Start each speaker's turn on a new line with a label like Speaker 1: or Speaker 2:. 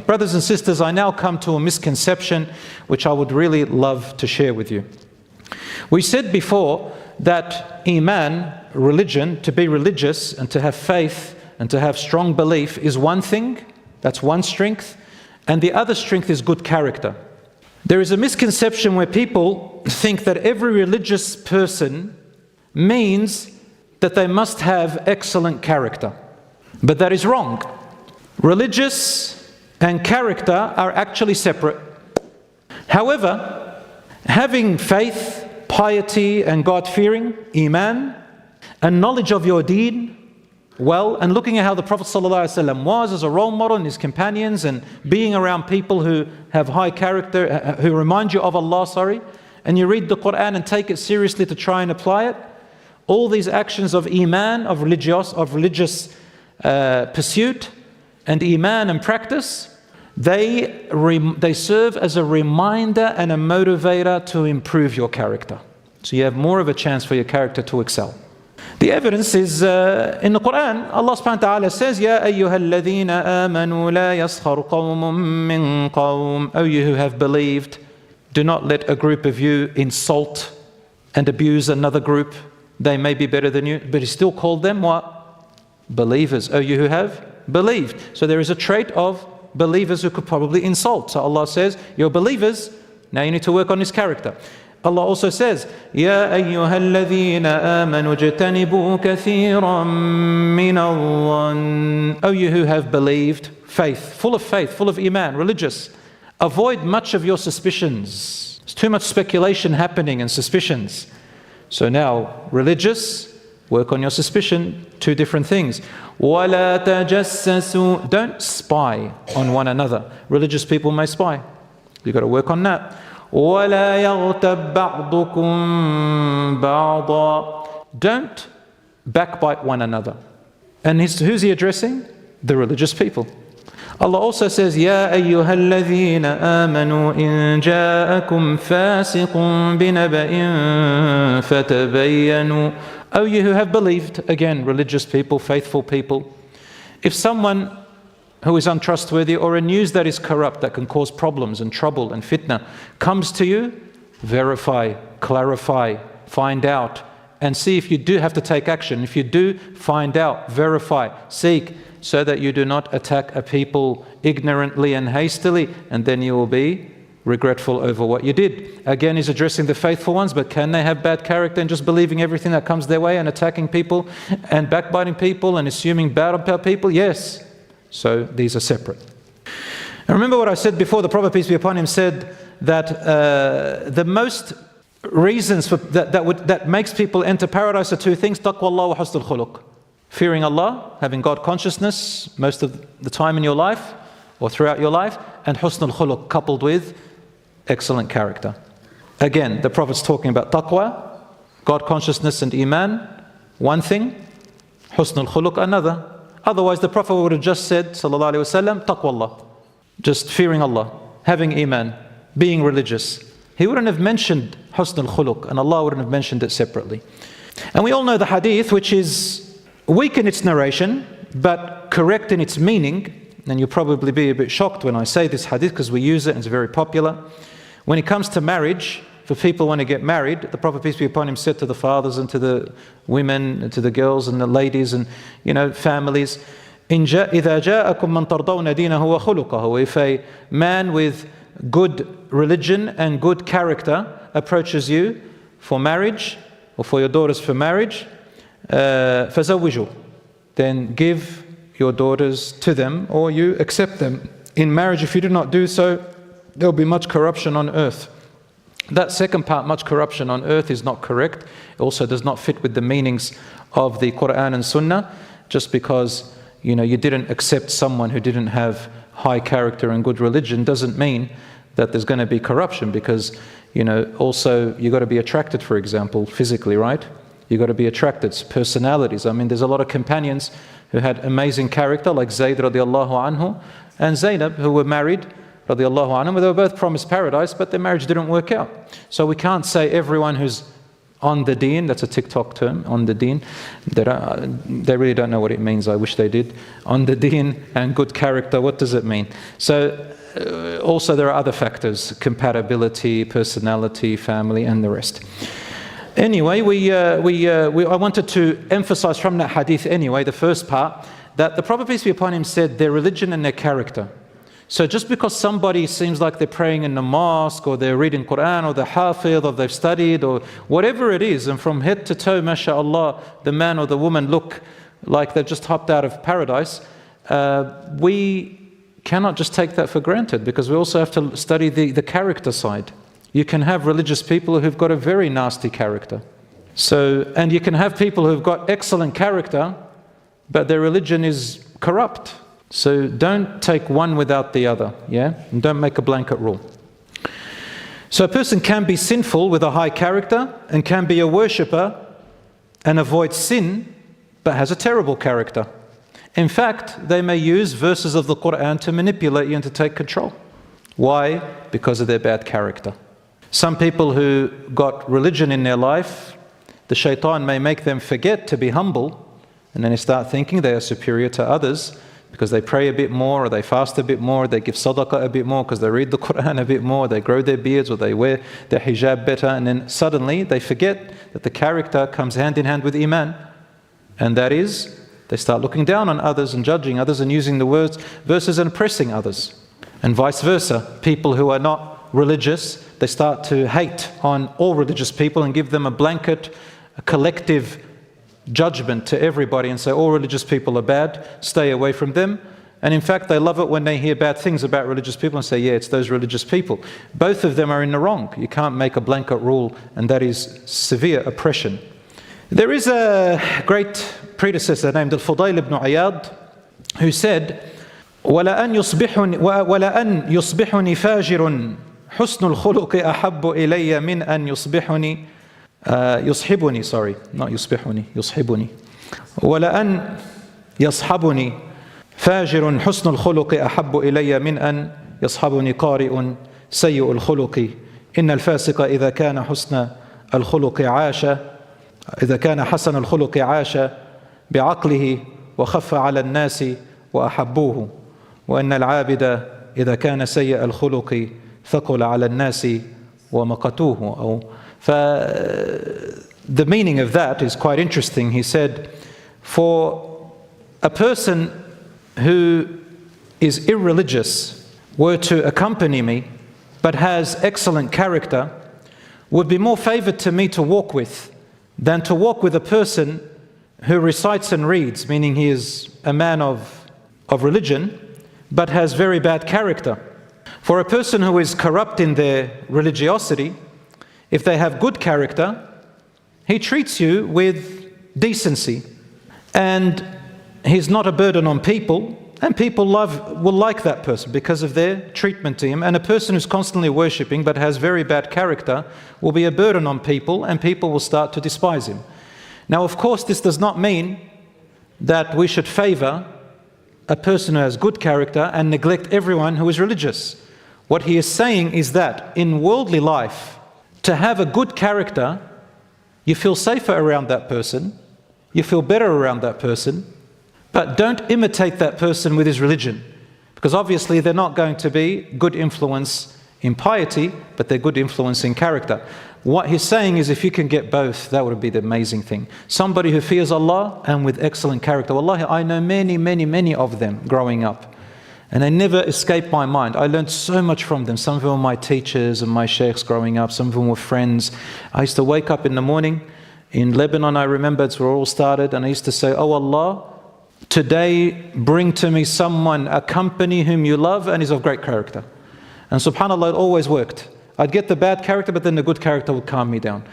Speaker 1: Brothers and sisters, I now come to a misconception which I would really love to share with you. We said before that Iman, religion, to be religious and to have faith and to have strong belief is one thing, that's one strength, and the other strength is good character. There is a misconception where people think that every religious person means that they must have excellent character. But that is wrong. Religious and character are actually separate. However, having faith, piety and God-fearing, Iman, and knowledge of your deen, and looking at how the Prophet ﷺ was as a role model and his companions, and being around people who have high character, who remind you of Allah, and you read the Quran and take it seriously to try and apply it, all these actions of Iman, of religious pursuit, and Iman and practice, they serve as a reminder and a motivator to improve your character. So you have more of a chance for your character to excel. The evidence is in the Quran. Allah subhanahu wa ta'ala says, Ya ayyuhalladhina amanu la yaskhar qawmun min qawm. O you who have believed, do not let a group of you insult and abuse another group. They may be better than you, but he still called them what? Believers. O you who have believed. So there is a trait of believers who could probably insult. So Allah says, you're believers, now you need to work on his character. Allah also says, Ya ayyuhalladhina amanu jtanibu kathiran min al-dhann. O you who have believed, faith, full of Iman, religious, avoid much of your suspicions. There's too much speculation happening and suspicions. So now, religious, work on your suspicion, two different things. وَلَا تَجَسَّسُوا. Don't spy on one another. Religious people may spy. You've got to work on that. وَلَا يَغْتَبْ بَعْضُكُمْ بَعْضًا. Don't backbite one another. And who's he addressing? The religious people. Allah also says, Ya ayyuhalladhina amanu in ja'akum fasiqun binaba'in fatabayyanu. O you who have believed, again, religious people, faithful people, if someone who is untrustworthy or a news that is corrupt, that can cause problems and trouble and fitna, comes to you, verify, clarify, find out, and see if you do have to take action. If you do, find out, verify, seek, so that you do not attack a people ignorantly and hastily, and then you will be regretful over what you did. Again, he's addressing the faithful ones, but can they have bad character and just believing everything that comes their way and attacking people and backbiting people and assuming bad about people? Yes. So these are separate. And remember what I said before, the Prophet, peace be upon him, said that the most reasons for that makes people enter paradise are two things: taqwa Allah wa husnul khuluq. Fearing Allah, having God consciousness most of the time in your life or throughout your life, and husnul khuluq, coupled with excellent character. Again, the Prophet's talking about taqwa, God consciousness and Iman, one thing, husnul khuluq, another. Otherwise, the Prophet would have just said, sallallahu alaihi wasallam, taqwa Allah, just fearing Allah, having Iman, being religious. He wouldn't have mentioned husnul khuluq, and Allah wouldn't have mentioned it separately. And we all know the hadith, which is weak in its narration, but correct in its meaning. And you'll probably be a bit shocked when I say this hadith, because we use it and it's very popular. When it comes to marriage, for people who want to get married, the Prophet, peace be upon him, said to the fathers and to the women and to the girls and the ladies and families, إِذَا جَاءَكُمْ مَنْ تَرْضَوْنَ دِينَهُ وَخُلُقَهُ. If a man with good religion and good character approaches you for marriage, or for your daughters for marriage, فَزَوِّجُوا. Then give your daughters to them, or you accept them in marriage. If you do not do so, there will be much corruption on earth. That second part, much corruption on earth, is not correct. It also does not fit with the meanings of the Quran and Sunnah. Just because you didn't accept someone who didn't have high character and good religion doesn't mean that there's going to be corruption, because also you've got to be attracted, for example, physically, right? You've got to be attracted, personalities. I mean, there's a lot of companions who had amazing character, like Zayd radiallahu anhu and Zainab, who were married radiallahu anhu. They were both promised paradise, but their marriage didn't work out. So we can't say everyone who's on the deen, that's a TikTok term, on the deen. They really don't know what it means, I wish they did. On the deen and good character, what does it mean? So also there are other factors, compatibility, personality, family, and the rest. Anyway, I wanted to emphasize from that hadith anyway, the first part, that the Prophet, peace be upon him, said their religion and their character. So just because somebody seems like they're praying in the mosque, or they're reading Quran, or they're hafiz, or they've studied, or whatever it is, and from head to toe, mashallah, the man or the woman look like they've just hopped out of paradise, we cannot just take that for granted, because we also have to study the character side. You can have religious people who've got a very nasty character. And you can have people who've got excellent character, but their religion is corrupt. So don't take one without the other, yeah? And don't make a blanket rule. So a person can be sinful with a high character and can be a worshipper and avoid sin, but has a terrible character. In fact, they may use verses of the Quran to manipulate you and to take control. Why? Because of their bad character. Some people who got religion in their life, the shaitan may make them forget to be humble, and then they start thinking they are superior to others, because they pray a bit more, or they fast a bit more, they give sadaqah a bit more, because they read the Quran a bit more, they grow their beards, or they wear their hijab better, and then suddenly they forget that the character comes hand in hand with iman. And that is, they start looking down on others and judging others and using the verses and oppressing others. And vice versa, people who are not religious, they start to hate on all religious people and give them a blanket, a collective judgment to everybody and say all religious people are bad, stay away from them. And in fact, they love it when they hear bad things about religious people and say, yeah, it's those religious people. Both of them are in the wrong. You can't make a blanket rule, and that is severe oppression. There is a great predecessor named Al-Fudayl ibn Iyad who said, وَلَأَنْ يُصْبِحُنِي فَاجِرٌ حُسْنُ الْخُلُقِ أَحَبُّ إِلَيَّ مِنْ أَنْ يُصْبِحُنِي يصحبني sorry not يصبحني يصحبني ولأن يصحبني فاجر حسن الخلق أحب إلي من أن يصحبني قارئ سيء الخلق إن الفاسق إذا كان حسن الخلق عاش بعقله وخف على الناس وأحبوه وإن العابد إذا كان سيء الخلق ثقل على الناس ومقتوه. The meaning of that is quite interesting. He said, for a person who is irreligious were to accompany me, but has excellent character, would be more favored to me to walk with than to walk with a person who recites and reads, meaning he is a man of religion, but has very bad character. For a person who is corrupt in their religiosity, if they have good character, he treats you with decency, and he's not a burden on people, and people will like that person because of their treatment to him. And a person who's constantly worshipping but has very bad character will be a burden on people, and people will start to despise him. Now, of course, this does not mean that we should favor a person who has good character and neglect everyone who is religious. What he is saying is that in worldly life, to have a good character, you feel safer around that person, you feel better around that person, but don't imitate that person with his religion, because obviously they're not going to be good influence in piety, but they're good influence in character. What he's saying is, if you can get both, that would be the amazing thing. Somebody who fears Allah and with excellent character. Wallahi, I know many of them growing up, and they never escaped my mind. I learned so much from them. Some of them were my teachers and my sheikhs growing up. Some of them were friends. I used to wake up in the morning. In Lebanon, I remember it's where it all started. And I used to say, oh Allah, today bring to me someone, a company whom you love and is of great character. And subhanAllah, it always worked. I'd get the bad character, but then the good character would calm me down.